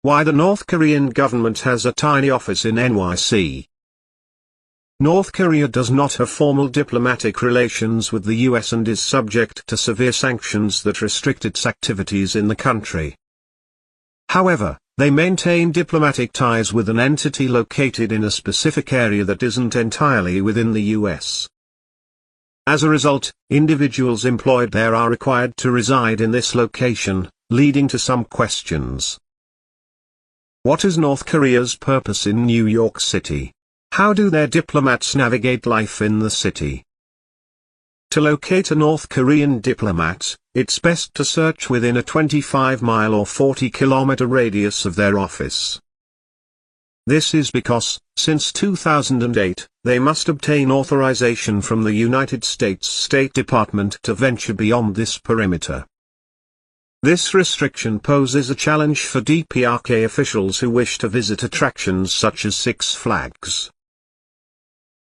Why the North Korean government has a tiny office in NYC. North Korea does not have formal diplomatic relations with the US and is subject to severe sanctions that restrict its activities in the country. However, they maintain diplomatic ties with an entity located in a specific area that isn't entirely within the US. As a result, individuals employed there are required to reside in this location, leading to some questions. What is North Korea's purpose in New York City? How do their diplomats navigate life in the city? To locate a North Korean diplomat, it's best to search within a 25-mile or 40-kilometer radius of their office. This is because, since 2008, they must obtain authorization from the United States State Department to venture beyond this perimeter. This restriction poses a challenge for DPRK officials who wish to visit attractions such as Six Flags.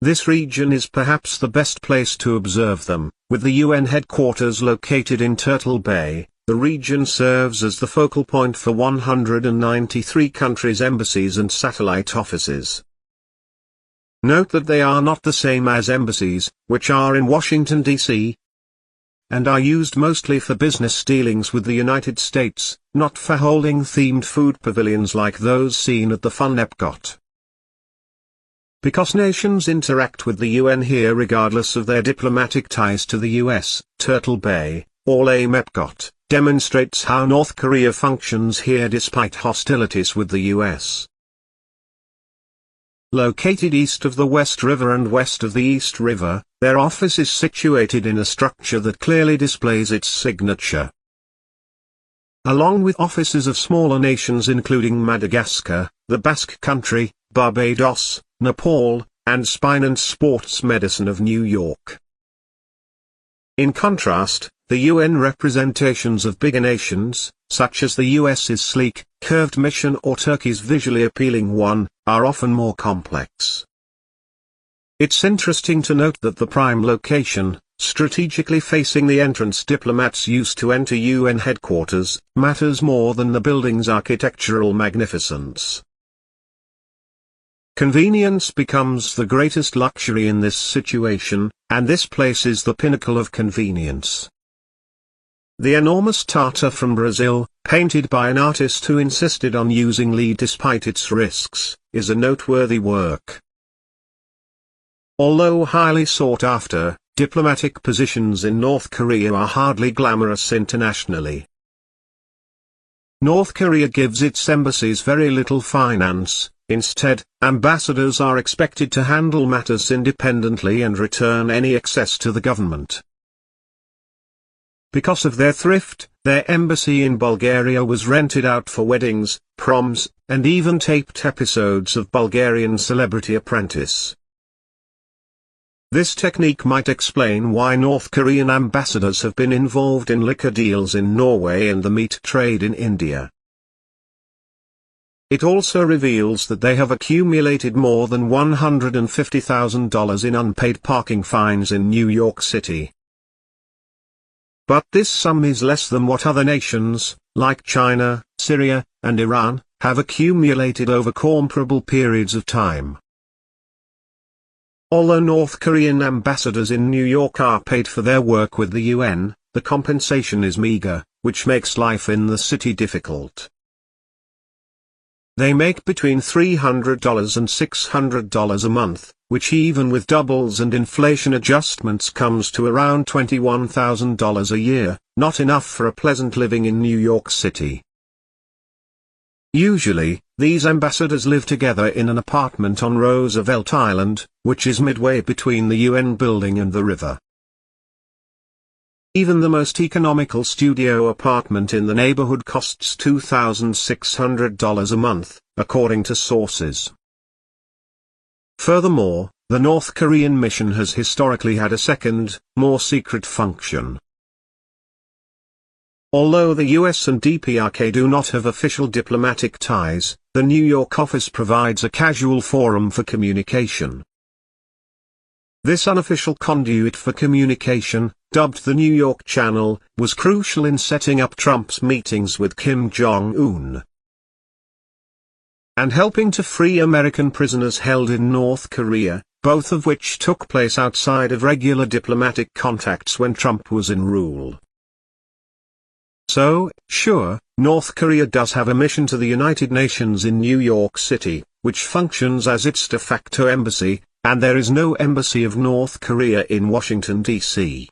This region is perhaps the best place to observe them. With the UN headquarters located in Turtle Bay, the region serves as the focal point for 193 countries' embassies and satellite offices. Note that they are not the same as embassies, which are in Washington, D.C., and are used mostly for business dealings with the United States, not for holding themed food pavilions like those seen at the Fun Epcot. Because nations interact with the UN here regardless of their diplomatic ties to the US, Turtle Bay, or Lame Epcot, demonstrates how North Korea functions here despite hostilities with the US. Located east of the West River and west of the East River, their office is situated in a structure that clearly displays its signature. Along with offices of smaller nations including Madagascar, the Basque Country, Barbados, Nepal, and Spine and Sports Medicine of New York. In contrast, the UN representations of bigger nations, such as the US's sleek, curved mission or Turkey's visually appealing one, are often more complex. It's interesting to note that the prime location, strategically facing the entrance diplomats use to enter UN headquarters, matters more than the building's architectural magnificence. Convenience becomes the greatest luxury in this situation, and this place is the pinnacle of convenience. The enormous Tata from Brazil, painted by an artist who insisted on using lead despite its risks, is a noteworthy work. Although highly sought after, diplomatic positions in North Korea are hardly glamorous internationally. North Korea gives its embassies very little finance. Instead, ambassadors are expected to handle matters independently and return any excess to the government. Because of their thrift, their embassy in Bulgaria was rented out for weddings, proms, and even taped episodes of Bulgarian Celebrity Apprentice. This technique might explain why North Korean ambassadors have been involved in liquor deals in Norway and the meat trade in India. It also reveals that they have accumulated more than $150,000 in unpaid parking fines in New York City. But this sum is less than what other nations, like China, Syria, and Iran, have accumulated over comparable periods of time. Although North Korean ambassadors in New York are paid for their work with the UN, the compensation is meager, which makes life in the city difficult. They make between $300 and $600 a month, which even with doubles and inflation adjustments comes to around $21,000 a year, not enough for a pleasant living in New York City. Usually, these ambassadors live together in an apartment on Roosevelt Island, which is midway between the UN building and the river. Even the most economical studio apartment in the neighborhood costs $2,600 a month, according to sources. Furthermore, the North Korean mission has historically had a second, more secret function. Although the US and DPRK do not have official diplomatic ties, the New York office provides a casual forum for communication. This unofficial conduit for communication, dubbed the New York Channel, was crucial in setting up Trump's meetings with Kim Jong-un. and helping to free American prisoners held in North Korea, both of which took place outside of regular diplomatic contacts when Trump was in rule. So, sure, North Korea does have a mission to the United Nations in New York City, which functions as its de facto embassy, and there is no embassy of North Korea in Washington, D.C.